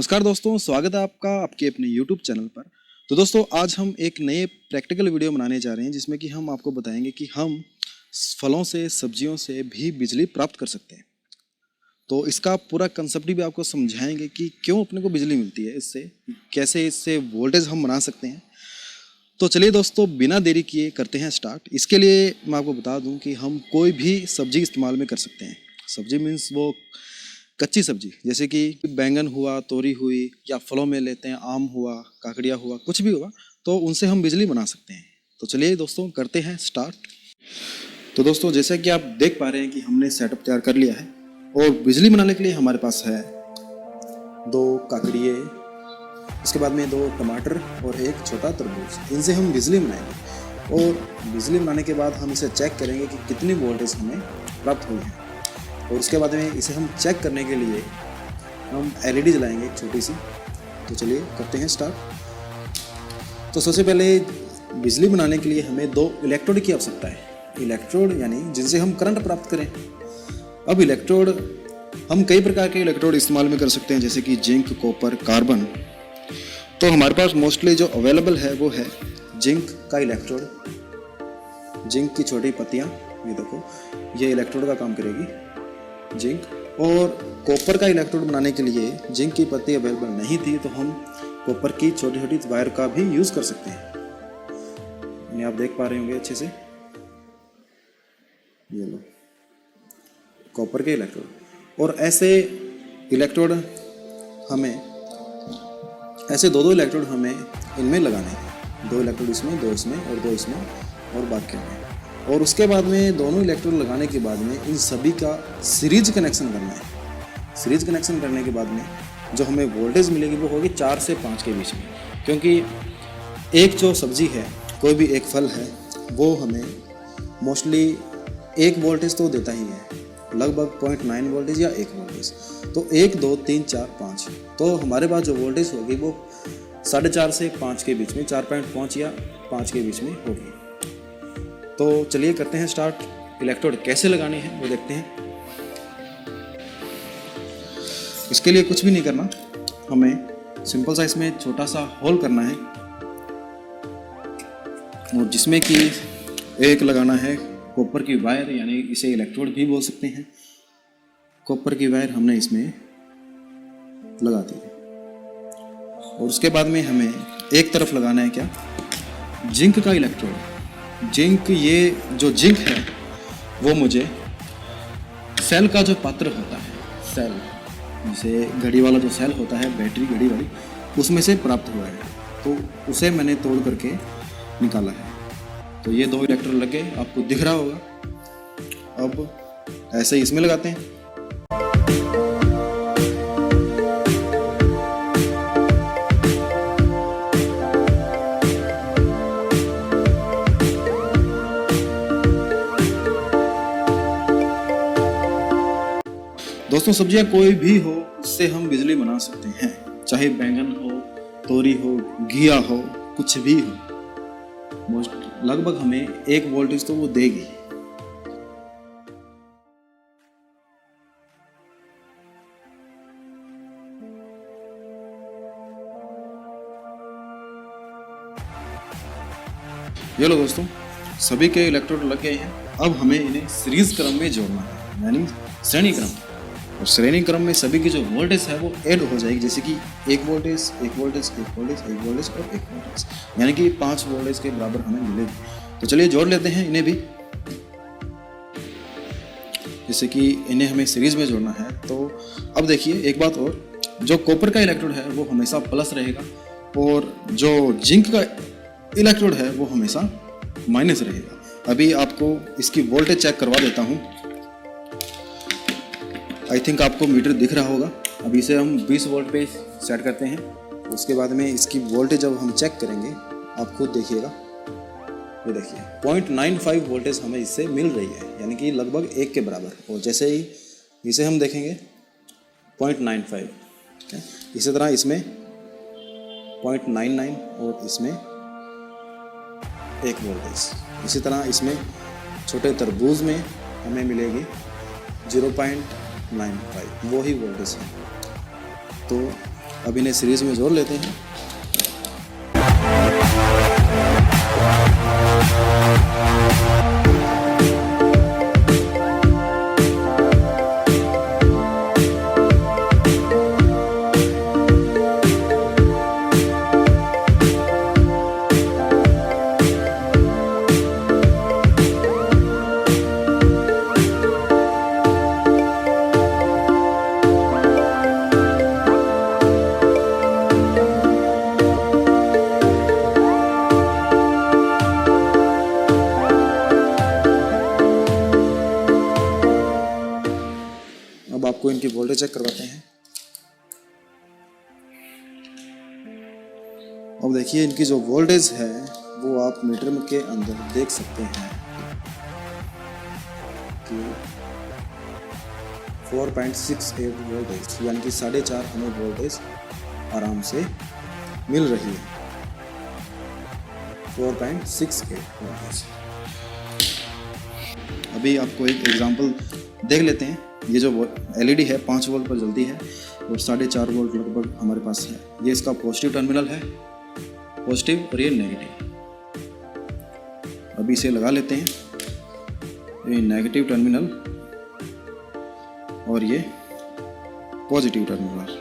नमस्कार दोस्तों, स्वागत है आपका आपके अपने YouTube चैनल पर। तो दोस्तों आज हम एक नए प्रैक्टिकल वीडियो बनाने जा रहे हैं जिसमें कि हम आपको बताएंगे कि हम फलों से सब्जियों से भी बिजली प्राप्त कर सकते हैं। तो इसका पूरा कंसेप्ट भी आपको समझाएंगे कि क्यों अपने को बिजली मिलती है, इससे कैसे इससे वोल्टेज हम बना सकते हैं। तो चलिए दोस्तों बिना देरी किए करते हैं स्टार्ट। इसके लिए मैं आपको बता दूं कि हम कोई भी सब्जी इस्तेमाल में कर सकते हैं। सब्जी मीन्स वो कच्ची सब्जी, जैसे कि बैंगन हुआ, तोरी हुई, या फलों में लेते हैं आम हुआ, काकड़िया हुआ, कुछ भी हुआ, तो उनसे हम बिजली बना सकते हैं। तो चलिए दोस्तों करते हैं स्टार्ट। तो दोस्तों जैसे कि आप देख पा रहे हैं कि हमने सेटअप तैयार कर लिया है और बिजली बनाने के लिए हमारे पास है 2 काकड़िए, इसके बाद में 2 टमाटर और एक छोटा तरबूज। इनसे हम बिजली बनाएंगे और बिजली बनाने के बाद हम इसे चेक करेंगे कि कितनी वोल्टेज हमें प्राप्त हुई है। और उसके बाद में इसे हम चेक करने के लिए हम एलईडी जलाएंगे एक छोटी सी। तो चलिए करते हैं स्टार्ट। तो सबसे पहले बिजली बनाने के लिए हमें 2 इलेक्ट्रोड की आवश्यकता है। इलेक्ट्रोड यानी जिनसे हम करंट प्राप्त करें। अब इलेक्ट्रोड हम कई प्रकार के इलेक्ट्रोड इस्तेमाल में कर सकते हैं, जैसे कि जिंक, कॉपर, कार्बन। तो हमारे पास मोस्टली जो अवेलेबल है वो है जिंक का इलेक्ट्रोड। जिंक की छोटी पत्तियाँ, ये देखो, ये इलेक्ट्रोड का काम करेगी जिंक। और कॉपर का इलेक्ट्रोड बनाने के लिए जिंक की पत्ती अवेलेबल नहीं थी, तो हम कॉपर की छोटी छोटी वायर का भी यूज कर सकते हैं। इन्हें आप देख पा रहे होंगे अच्छे से, ये लो कॉपर के इलेक्ट्रोड। और ऐसे इलेक्ट्रोड हमें, ऐसे 2 इलेक्ट्रोड हमें इनमें लगाने हैं। 2 इलेक्ट्रोड इसमें, 2 इसमें और 2 इसमें और बाकी में। और उसके बाद में दोनों इलेक्ट्रोड लगाने के बाद में इन सभी का सीरीज कनेक्शन करना है। सीरीज कनेक्शन करने के बाद में जो हमें वोल्टेज मिलेगी वो होगी 4 से 5 के बीच में, क्योंकि एक जो सब्जी है, कोई भी एक फल है, वो हमें मोस्टली 1 वोल्टेज तो देता ही है, लगभग 0.9 वोल्टेज या 1 वोल्टेज। तो 1, 2, 3, 4, 5, तो हमारे पास जो वोल्टेज होगी वो 4.5 से 5 के बीच में, 4.5 या 5 के बीच में होगी। तो चलिए करते हैं स्टार्ट। इलेक्ट्रोड कैसे लगाने हैं वो देखते हैं। इसके लिए कुछ भी नहीं करना, हमें सिंपल सा इसमें छोटा सा होल करना है, और जिसमें कि एक लगाना है कॉपर की वायर, यानी इसे इलेक्ट्रोड भी बोल सकते हैं। कॉपर की वायर हमने इसमें लगा दी है। और उसके बाद में हमें एक तरफ लगाना है क्या, जिंक का इलेक्ट्रोड। जिंक, ये जो जिंक है वो मुझे सेल का जो पात्र होता है, सेल, जैसे घड़ी वाला जो सेल होता है, बैटरी घड़ी वाली, उसमें से प्राप्त हुआ है। तो उसे मैंने तोड़ करके निकाला है। तो ये 2 इलेक्ट्रोड लगे, आपको दिख रहा होगा। अब ऐसे ही इसमें लगाते हैं। दोस्तों सब्जियां कोई भी हो, उससे हम बिजली बना सकते हैं, चाहे बैंगन हो, तोरी हो, घिया हो, कुछ भी हो। लगभग हमें 1 वोल्टेज तो वो देगी। ये लो दोस्तों, सभी के इलेक्ट्रोड लग गए हैं। अब हमें इन्हें सीरीज क्रम में जोड़ना है, यानी श्रेणी क्रम। और श्रेणी क्रम में सभी की जो वोल्टेज है वो ऐड हो जाएगी, जैसे कि 1 वोल्टेज, 1 वोल्टेज, 1 वोल्टेज, 1 वोल्टेज और 1 वोल्टेज, यानी कि 5 वोल्टेज के बराबर हमें मिलेगी। तो चलिए जोड़ लेते हैं इन्हें भी, जैसे कि इन्हें हमें सीरीज में जोड़ना है। तो अब देखिए एक बात और, जो कॉपर का इलेक्ट्रोड है वो हमेशा प्लस रहेगा, और जो जिंक का इलेक्ट्रोड है वो हमेशा माइनस रहेगा। अभी आपको इसकी वोल्टेज चेक करवा देता हूँ। आई थिंक आपको मीटर दिख रहा होगा। अभी इसे हम 20 वोल्ट पे सेट करते हैं। उसके बाद में इसकी वोल्टेज जब हम चेक करेंगे, आप खुद देखिएगा, ये देखिए 0.95 वोल्टेज हमें इससे मिल रही है, यानी कि लगभग 1 के बराबर। और जैसे ही इसे हम देखेंगे 0.95, इसी तरह इसमें 0.99 और इसमें 1 वोल्टेज। इसी तरह इसमें छोटे तरबूज में हमें मिलेगी 0.95, वो ही वोल्टेज है। तो अब इन्हें सीरीज में जोड़ लेते हैं। अब आपको इनकी वोल्टेज चेक करवाते हैं। अब देखिए इनकी जो वोल्टेज है वो आप मीटर के अंदर देख सकते हैं कि 4.68 वोल्टेज, यानी कि 4.5 हमें वोल्टेज आराम से मिल रही है। 4.68 वोल्टेज। अभी आपको एक एग्जांपल देख लेते हैं। ये जो एलईडी है 5 वोल्ट पर जलती है और 4.5 वोल्ट लगभग हमारे पास है। ये इसका पॉजिटिव टर्मिनल है, पॉजिटिव, और ये नेगेटिव। अभी इसे लगा लेते हैं। ये नेगेटिव टर्मिनल और ये पॉजिटिव टर्मिनल।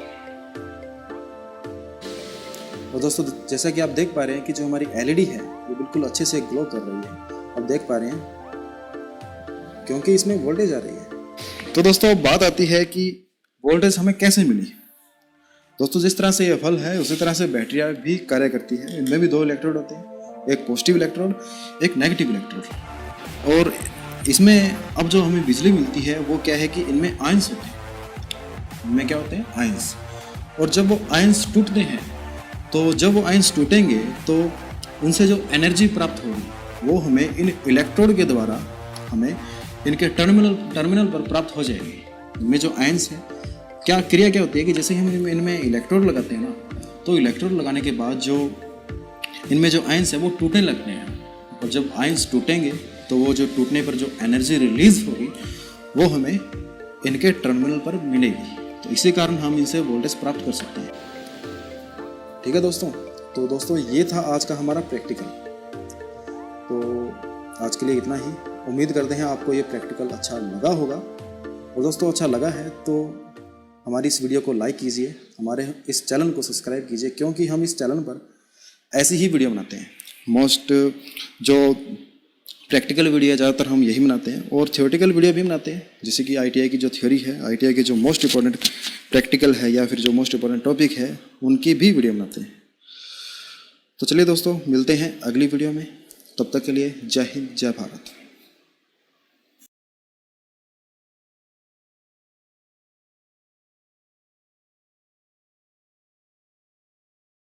और दोस्तों जैसा कि आप देख पा रहे हैं कि जो हमारी एलईडी है वो बिल्कुल अच्छे से ग्लो कर रही है। आप देख पा रहे हैं क्योंकि इसमें वोल्टेज आ रही है। तो दोस्तों बात आती है कि वोल्टेज हमें कैसे मिली। दोस्तों जिस तरह से ये फल है उसी तरह से बैटरियाँ भी कार्य करती है। इनमें भी 2 इलेक्ट्रोड होते हैं, एक पॉजिटिव इलेक्ट्रोड, एक नेगेटिव इलेक्ट्रोड। और इसमें अब जो हमें बिजली मिलती है वो क्या है कि इनमें आयंस होते हैं। इनमें क्या होते हैं? आयंस। और जब वो आयंस टूटते हैं तो जब वो आयंस टूटेंगे तो उनसे जो एनर्जी प्राप्त होगी वो हमें इन इलेक्ट्रोड के द्वारा हमें इनके टर्मिनल पर प्राप्त हो जाएगी। इनमें जो आयंस है क्या क्रिया क्या होती है कि जैसे ही हम इनमें इलेक्ट्रोड लगाते हैं ना, तो इलेक्ट्रोड लगाने के बाद जो इनमें जो आयंस है वो टूटने लगते हैं। और जब आयंस टूटेंगे तो वो जो टूटने पर जो एनर्जी रिलीज होगी वो हमें इनके टर्मिनल पर मिलेगी। तो इसी कारण हम इनसे वोल्टेज प्राप्त कर सकते हैं। ठीक है दोस्तों, तो दोस्तों ये था आज का हमारा प्रैक्टिकल। तो आज के लिए इतना ही। उम्मीद करते हैं आपको ये प्रैक्टिकल अच्छा लगा होगा। और दोस्तों अच्छा लगा है तो हमारी इस वीडियो को लाइक कीजिए, हमारे इस चैनल को सब्सक्राइब कीजिए, क्योंकि हम इस चैनल पर ऐसी ही वीडियो बनाते हैं। मोस्ट जो प्रैक्टिकल वीडियो है ज़्यादातर हम यही बनाते हैं, और थियोरेटिकल वीडियो भी बनाते हैं, जैसे कि आईटीआई की जो थ्योरी है, आईटीआई के जो मोस्ट इंपॉर्टेंट प्रैक्टिकल है या फिर जो मोस्ट इंपॉर्टेंट टॉपिक है उनकी भी वीडियो बनाते हैं। तो चलिए दोस्तों मिलते हैं अगली वीडियो में। तब तक के लिए जय हिंद, जय भारत।